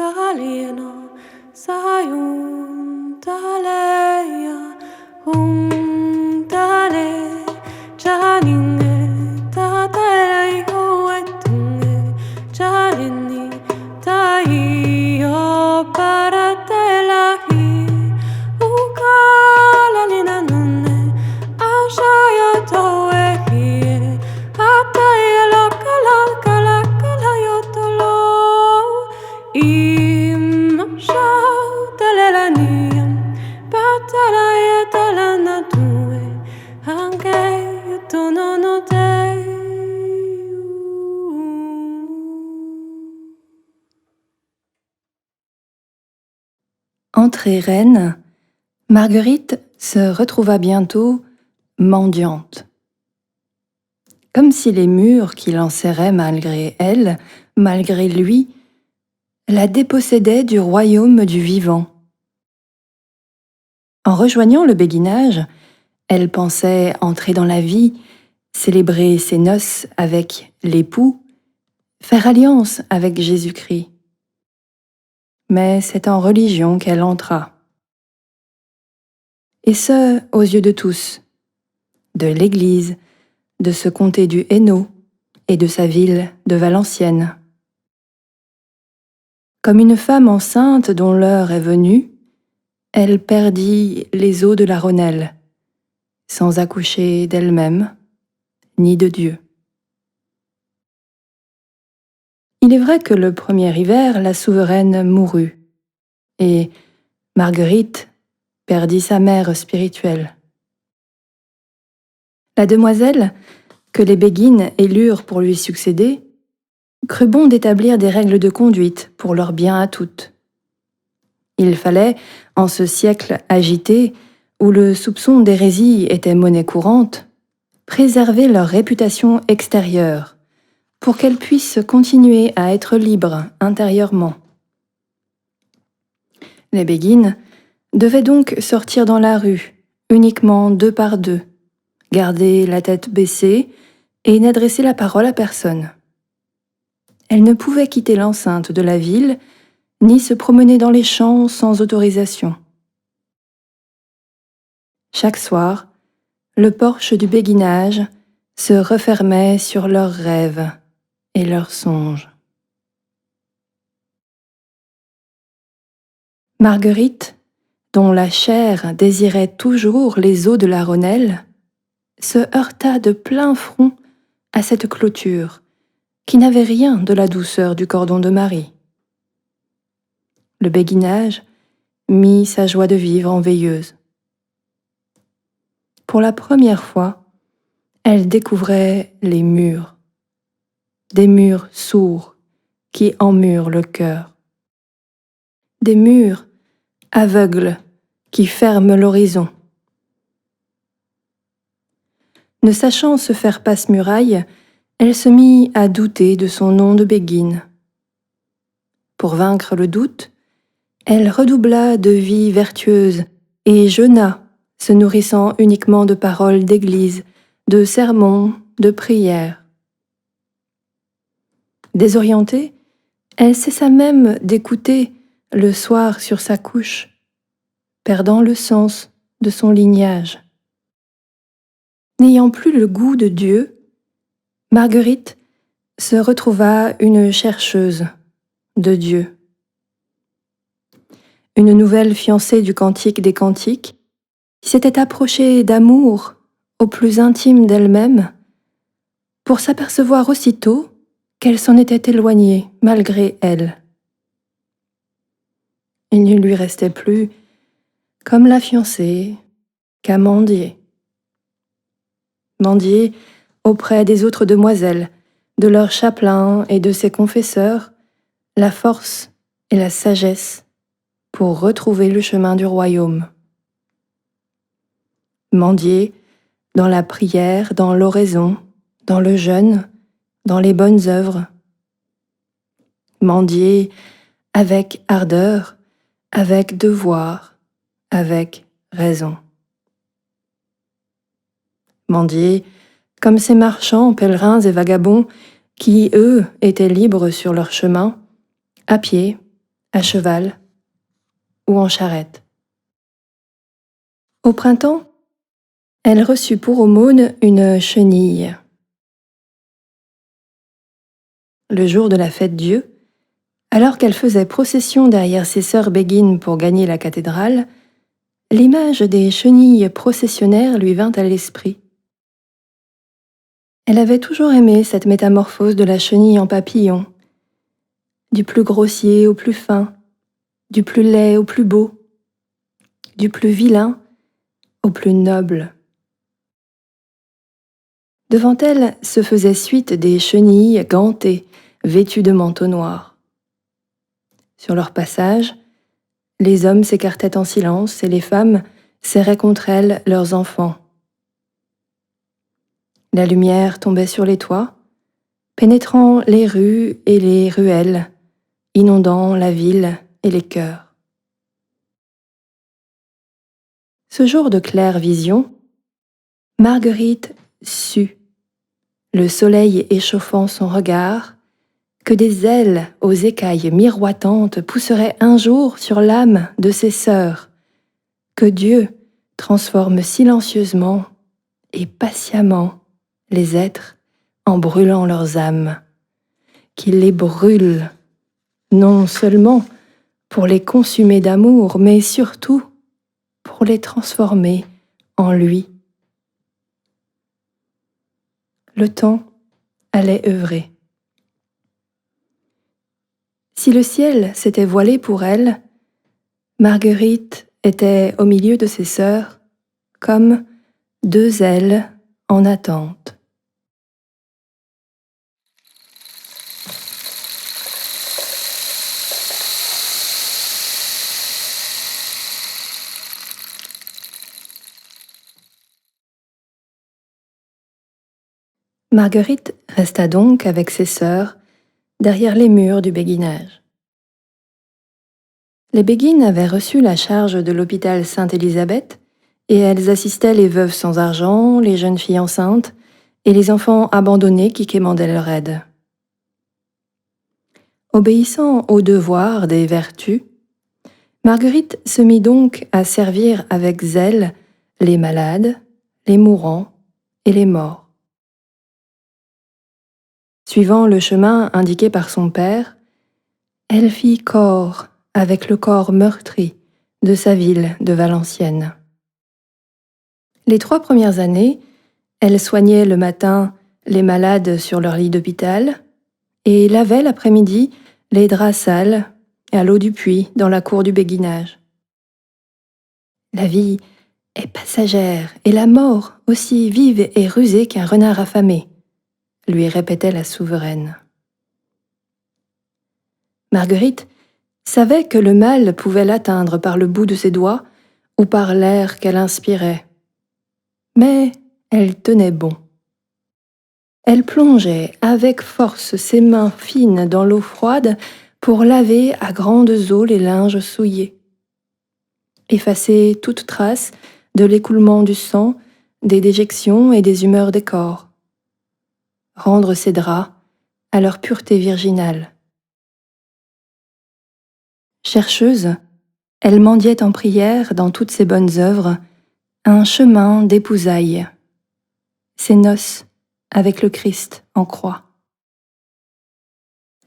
Kalino sayun taleya tale janinge tatalai hoetunge jalini taiyo paratelahi ukalalina nunne ashaya toehi apaya lokala yotolo im shautelelani patalaya talana tue anche tonono te. Entrée reine, Marguerite se retrouva bientôt mendiante. Comme si les murs qui l'enserraient malgré elle, malgré lui, la dépossédaient du royaume du vivant. En rejoignant le béguinage, elle pensait entrer dans la vie, célébrer ses noces avec l'époux, faire alliance avec Jésus-Christ. Mais c'est en religion qu'elle entra. Et ce, aux yeux de tous, de l'Église, de ce comté du Hainaut et de sa ville de Valenciennes. Comme une femme enceinte dont l'heure est venue, elle perdit les eaux de la Rhônelle, sans accoucher d'elle-même, ni de Dieu. Il est vrai que le premier hiver, la souveraine mourut, et Marguerite perdit sa mère spirituelle. La demoiselle, que les béguines élurent pour lui succéder, crut bon d'établir des règles de conduite pour leur bien à toutes. Il fallait, en ce siècle agité, où le soupçon d'hérésie était monnaie courante, préserver leur réputation extérieure, pour qu'elles puissent continuer à être libres intérieurement. Les béguines devaient donc sortir dans la rue, uniquement 2 par 2, garder la tête baissée et n'adresser la parole à personne. Elles ne pouvaient quitter l'enceinte de la ville, ni se promener dans les champs sans autorisation. Chaque soir, le porche du béguinage se refermait sur leurs rêves et leurs songes. Marguerite, dont la chair désirait toujours les eaux de la Rhônelle, se heurta de plein front à cette clôture qui n'avait rien de la douceur du cordon de Marie. Le béguinage mit sa joie de vivre en veilleuse. Pour la première fois, elle découvrait les murs, des murs sourds qui emmurent le cœur, des murs aveugles qui ferment l'horizon. Ne sachant se faire passe-muraille, elle se mit à douter de son nom de béguine. Pour vaincre le doute, elle redoubla de vie vertueuse et jeûna, se nourrissant uniquement de paroles d'église, de sermons, de prières. Désorientée, elle cessa même d'écouter le soir sur sa couche, perdant le sens de son lignage. N'ayant plus le goût de Dieu, Marguerite se retrouva une chercheuse de Dieu. Une nouvelle fiancée du Cantique des Cantiques, qui s'était approchée d'amour au plus intime d'elle-même, pour s'apercevoir aussitôt qu'elle s'en était éloignée malgré elle. Il ne lui restait plus, comme la fiancée, qu'à mendier. Mendier auprès des autres demoiselles, de leurs chapelains et de ses confesseurs, la force et la sagesse pour retrouver le chemin du royaume. Mendier dans la prière, dans l'oraison, dans le jeûne, dans les bonnes œuvres. Mendier avec ardeur, avec devoir, avec raison. Mendier comme ces marchands, pèlerins et vagabonds qui, eux, étaient libres sur leur chemin, à pied, à cheval ou en charrette. Au printemps, elle reçut pour aumône une chenille. Le jour de la fête Dieu, alors qu'elle faisait procession derrière ses sœurs béguines pour gagner la cathédrale, l'image des chenilles processionnaires lui vint à l'esprit. Elle avait toujours aimé cette métamorphose de la chenille en papillon, du plus grossier au plus fin, du plus laid au plus beau, du plus vilain au plus noble. Devant elle se faisaient suite des chenilles gantées, vêtues de manteaux noirs. Sur leur passage, les hommes s'écartaient en silence et les femmes serraient contre elles leurs enfants. La lumière tombait sur les toits, pénétrant les rues et les ruelles, inondant la ville et les cœurs. Ce jour de claire vision, Marguerite sut, le soleil échauffant son regard, que des ailes aux écailles miroitantes pousseraient un jour sur l'âme de ses sœurs, que Dieu transforme silencieusement et patiemment les êtres en brûlant leurs âmes, qu'il les brûle, non seulement pour les consumer d'amour, mais surtout pour les transformer en lui. Le temps allait œuvrer. Si le ciel s'était voilé pour elle, Marguerite était au milieu de ses sœurs comme deux ailes en attente. Marguerite resta donc avec ses sœurs derrière les murs du béguinage. Les béguines avaient reçu la charge de l'hôpital Sainte-Élisabeth et elles assistaient les veuves sans argent, les jeunes filles enceintes et les enfants abandonnés qui quémandaient leur aide. Obéissant au devoir des vertus, Marguerite se mit donc à servir avec zèle les malades, les mourants et les morts. Suivant le chemin indiqué par son père, elle fit corps avec le corps meurtri de sa ville de Valenciennes. Les 3 premières années, elle soignait le matin les malades sur leur lit d'hôpital et lavait l'après-midi les draps sales à l'eau du puits dans la cour du béguinage. La vie est passagère et la mort aussi vive et rusée qu'un renard affamé, lui répétait la souveraine. Marguerite savait que le mal pouvait l'atteindre par le bout de ses doigts ou par l'air qu'elle inspirait. Mais elle tenait bon. Elle plongeait avec force ses mains fines dans l'eau froide pour laver à grandes eaux les linges souillés, effacer toute trace de l'écoulement du sang, des déjections et des humeurs des corps, rendre ses draps à leur pureté virginale. Chercheuse, elle mendiait en prière dans toutes ses bonnes œuvres un chemin d'épousailles, ses noces avec le Christ en croix.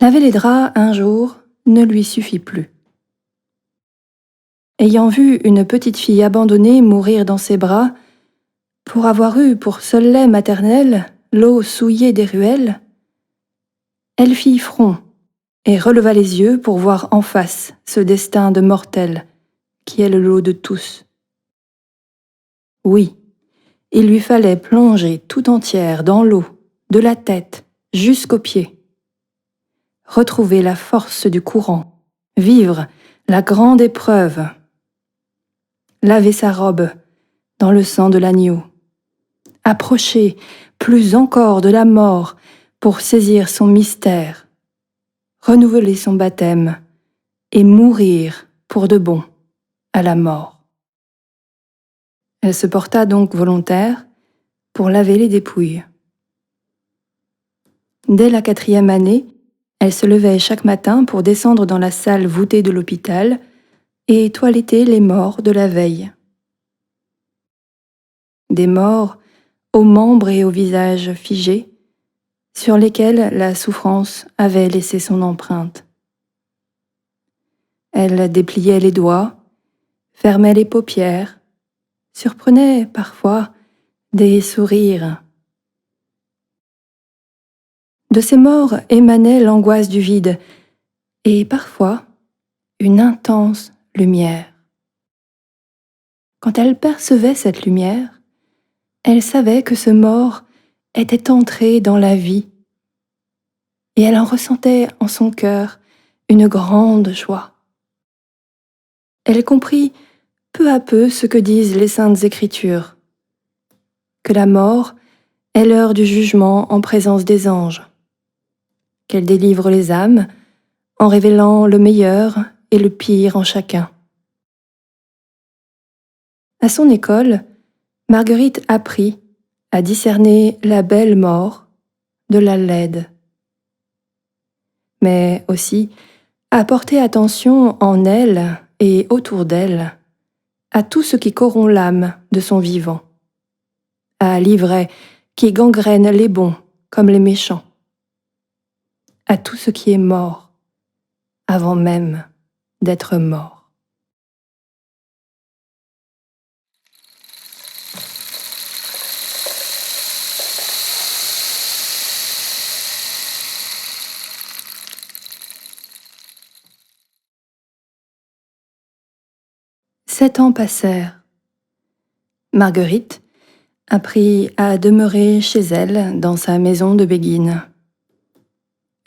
Laver les draps un jour ne lui suffit plus. Ayant vu une petite fille abandonnée mourir dans ses bras, pour avoir eu pour seul lait maternel l'eau souillée des ruelles, elle fit front et releva les yeux pour voir en face ce destin de mortel qui est le lot de tous. Oui, il lui fallait plonger tout entière dans l'eau, de la tête jusqu'aux pieds. Retrouver la force du courant, vivre la grande épreuve. Laver sa robe dans le sang de l'agneau. Approcher plus encore de la mort pour saisir son mystère. Renouveler son baptême et mourir pour de bon à la mort. Elle se porta donc volontaire pour laver les dépouilles. Dès la 4e année, Elle se levait chaque matin pour descendre dans la salle voûtée de l'hôpital et toiletter les morts de la veille. Des morts aux membres et au visage figés, sur lesquels la souffrance avait laissé son empreinte. Elle dépliait les doigts, fermait les paupières, surprenait parfois des sourires. De ces morts émanait l'angoisse du vide et parfois une intense lumière. Quand elle percevait cette lumière, elle savait que ce mort était entré dans la vie et elle en ressentait en son cœur une grande joie. Elle comprit peu à peu ce que disent les Saintes Écritures, que la mort est l'heure du jugement en présence des anges, qu'elle délivre les âmes en révélant le meilleur et le pire en chacun. À son école, Marguerite apprit à discerner la belle mort de la laide, mais aussi à porter attention en elle et autour d'elle à tout ce qui corrompt l'âme de son vivant, à l'ivraie qui gangrène les bons comme les méchants, à tout ce qui est mort avant même d'être mort. Sept ans passèrent. Marguerite apprit à demeurer chez elle dans sa maison de Béguine.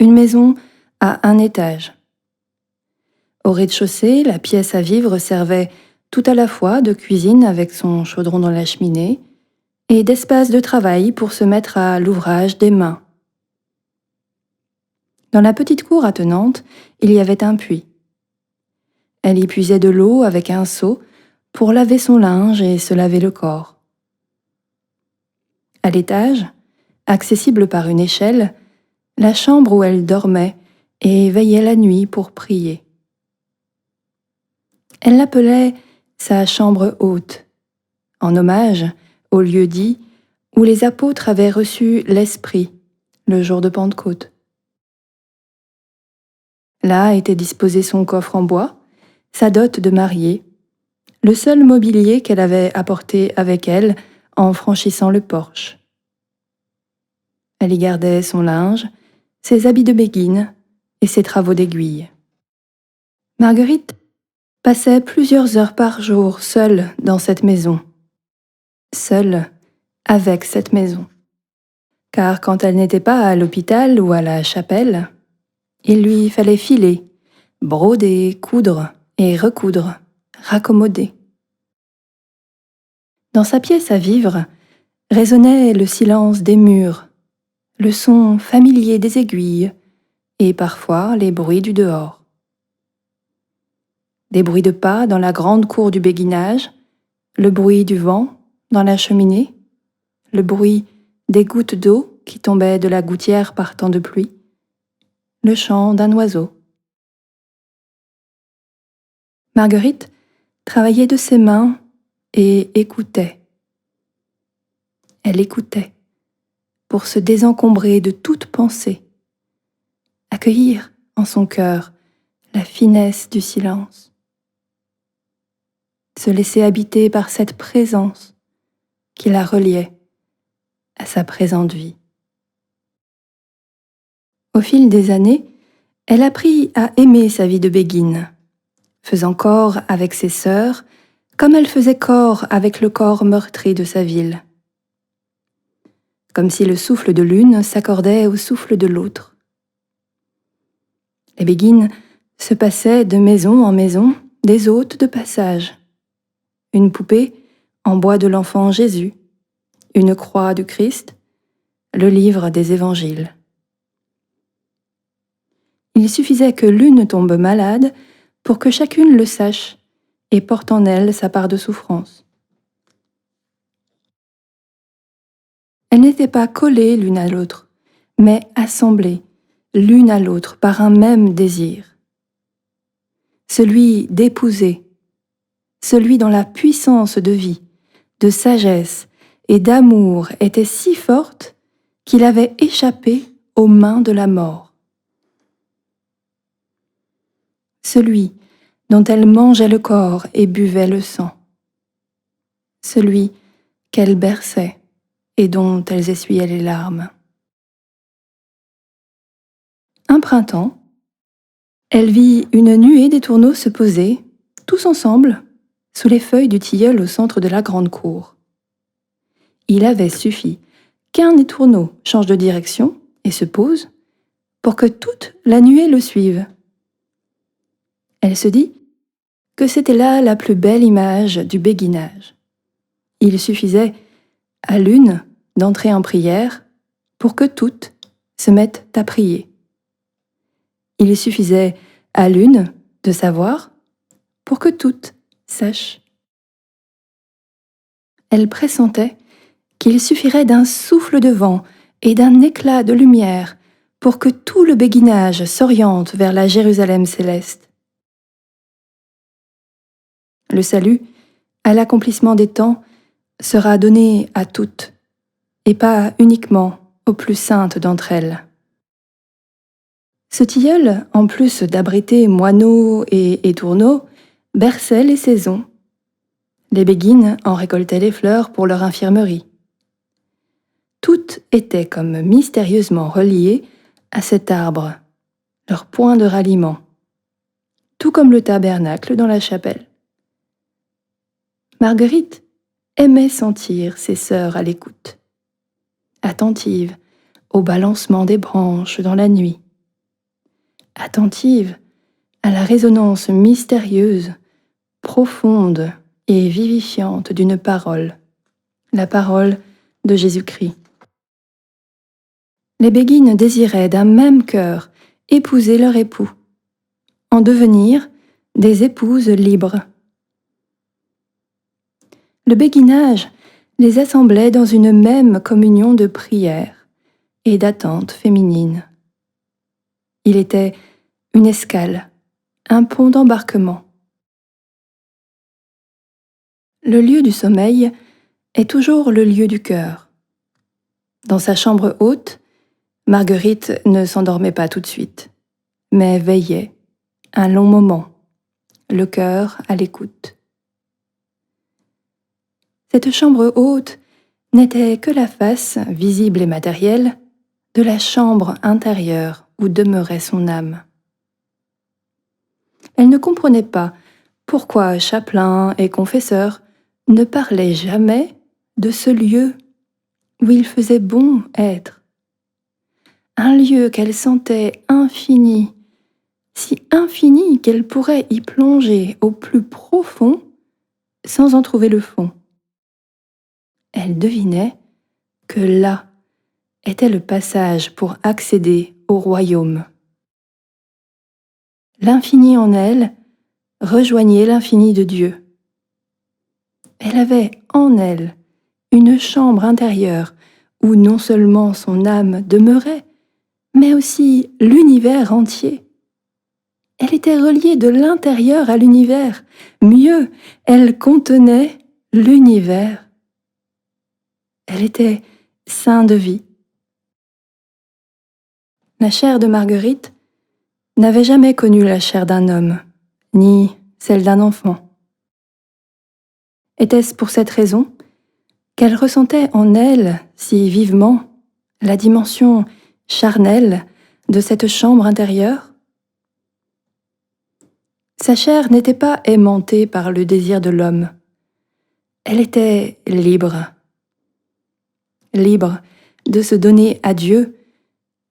Une maison à un étage. Au rez-de-chaussée, la pièce à vivre servait tout à la fois de cuisine avec son chaudron dans la cheminée et d'espace de travail pour se mettre à l'ouvrage des mains. Dans la petite cour attenante, il y avait un puits. Elle y puisait de l'eau avec un seau pour laver son linge et se laver le corps. À l'étage, accessible par une échelle, la chambre où elle dormait et veillait la nuit pour prier. Elle l'appelait sa chambre haute, en hommage au lieu dit où les apôtres avaient reçu l'Esprit le jour de Pentecôte. Là était disposé son coffre en bois, sa dot de mariée, le seul mobilier qu'elle avait apporté avec elle en franchissant le porche. Elle y gardait son linge, ses habits de béguine et ses travaux d'aiguille. Marguerite passait plusieurs heures par jour seule dans cette maison, seule avec cette maison. Car quand elle n'était pas à l'hôpital ou à la chapelle, il lui fallait filer, broder, coudre et recoudre, raccommoder. Dans sa pièce à vivre résonnait le silence des murs, le son familier des aiguilles et parfois les bruits du dehors. Des bruits de pas dans la grande cour du béguinage, le bruit du vent dans la cheminée, le bruit des gouttes d'eau qui tombaient de la gouttière par temps de pluie, le chant d'un oiseau. Marguerite travaillait de ses mains et écoutait. Elle écoutait pour se désencombrer de toute pensée, accueillir en son cœur la finesse du silence, se laisser habiter par cette présence qui la reliait à sa présente vie. Au fil des années, elle apprit à aimer sa vie de béguine, faisant corps avec ses sœurs, comme elle faisait corps avec le corps meurtri de sa ville. Comme si le souffle de l'une s'accordait au souffle de l'autre. Les béguines se passaient de maison en maison des hôtes de passage. Une poupée en bois de l'enfant Jésus, une croix du Christ, le livre des évangiles. Il suffisait que l'une tombe malade pour que chacune le sache et porte en elle sa part de souffrance. Elles n'étaient pas collées l'une à l'autre, mais assemblées, l'une à l'autre par un même désir. Celui d'épouser, celui dont la puissance de vie, de sagesse et d'amour était si forte qu'il avait échappé aux mains de la mort. Celui dont elle mangeait le corps et buvait le sang. Celui qu'elle berçait et dont elles essuyaient les larmes. Un printemps, elle vit une nuée d'étourneaux se poser, tous ensemble, sous les feuilles du tilleul au centre de la grande cour. Il avait suffi qu'un étourneau change de direction et se pose pour que toute la nuée le suive. Elle se dit que c'était là la plus belle image du béguinage. Il suffisait à l'une d'entrer en prière pour que toutes se mettent à prier. Il suffisait à l'une de savoir pour que toutes sachent. Elle pressentait qu'il suffirait d'un souffle de vent et d'un éclat de lumière pour que tout le béguinage s'oriente vers la Jérusalem céleste. Le salut, à l'accomplissement des temps, sera donné à toutes, et pas uniquement aux plus saintes d'entre elles. Ce tilleul, en plus d'abriter moineaux et étourneaux, berçait les saisons. Les béguines en récoltaient les fleurs pour leur infirmerie. Toutes étaient comme mystérieusement reliées à cet arbre, leur point de ralliement, tout comme le tabernacle dans la chapelle. Marguerite aimait sentir ses sœurs à l'écoute, attentive au balancement des branches dans la nuit, attentive à la résonance mystérieuse, profonde et vivifiante d'une parole, la parole de Jésus-Christ. Les béguines désiraient d'un même cœur épouser leur époux, en devenir des épouses libres. Le béguinage les assemblait dans une même communion de prière et d'attente féminine. Il était une escale, un pont d'embarquement. Le lieu du sommeil est toujours le lieu du cœur. Dans sa chambre haute, Marguerite ne s'endormait pas tout de suite, mais veillait un long moment, le cœur à l'écoute. Cette chambre haute n'était que la face, visible et matérielle, de la chambre intérieure où demeurait son âme. Elle ne comprenait pas pourquoi chapelain et confesseur ne parlaient jamais de ce lieu où il faisait bon être. Un lieu qu'elle sentait infini, si infini qu'elle pourrait y plonger au plus profond sans en trouver le fond. Elle devinait que là était le passage pour accéder au royaume. L'infini en elle rejoignait l'infini de Dieu. Elle avait en elle une chambre intérieure où non seulement son âme demeurait, mais aussi l'univers entier. Elle était reliée de l'intérieur à l'univers. Mieux, elle contenait l'univers. Elle était sein de vie. La chair de Marguerite n'avait jamais connu la chair d'un homme, ni celle d'un enfant. Était-ce pour cette raison qu'elle ressentait en elle si vivement la dimension charnelle de cette chambre intérieure? Sa chair n'était pas aimantée par le désir de l'homme. Elle était libre. Libre de se donner à Dieu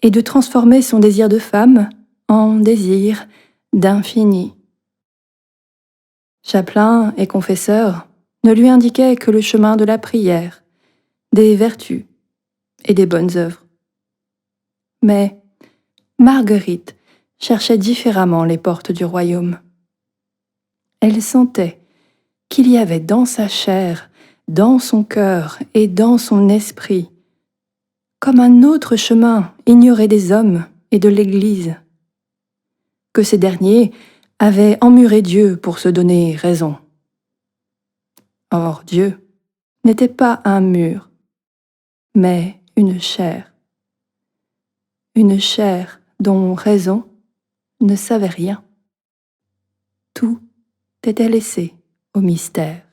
et de transformer son désir de femme en désir d'infini. Chapelain et confesseur ne lui indiquaient que le chemin de la prière, des vertus et des bonnes œuvres. Mais Marguerite cherchait différemment les portes du royaume. Elle sentait qu'il y avait dans sa chair, dans son cœur et dans son esprit, comme un autre chemin ignoré des hommes et de l'Église, que ces derniers avaient emmuré Dieu pour se donner raison. Or Dieu n'était pas un mur, mais une chair dont raison ne savait rien. Tout était laissé au mystère.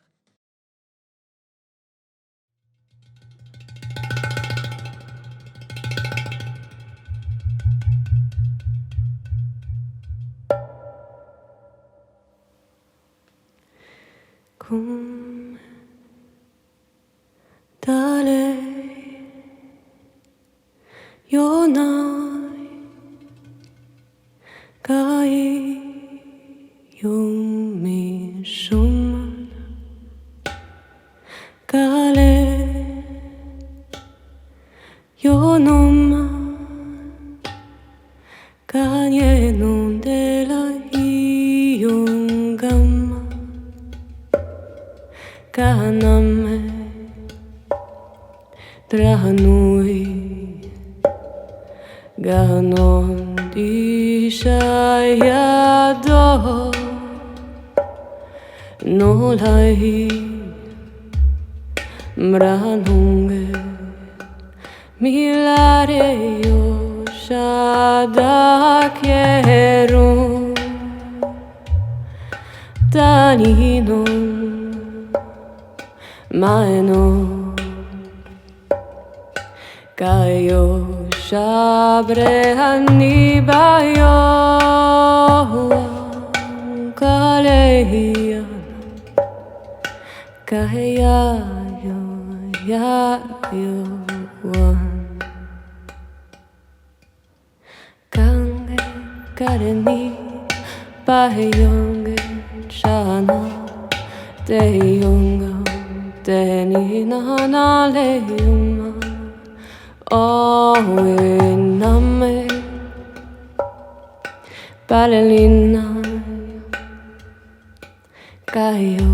Come dale yonai kai yomi shuman kale yonoma kanye non dela yongama Kaname Trahanui Ganon Dishayado Nolai Mranunge Milare Yoshadakeru Daninon Maeno Kayo Shabre Hanibayo Kaleya Kaya yo ya yo wan Kange Kareni Bahayonge Chana Deyonga Deni na leuma o iname Balelina Kayo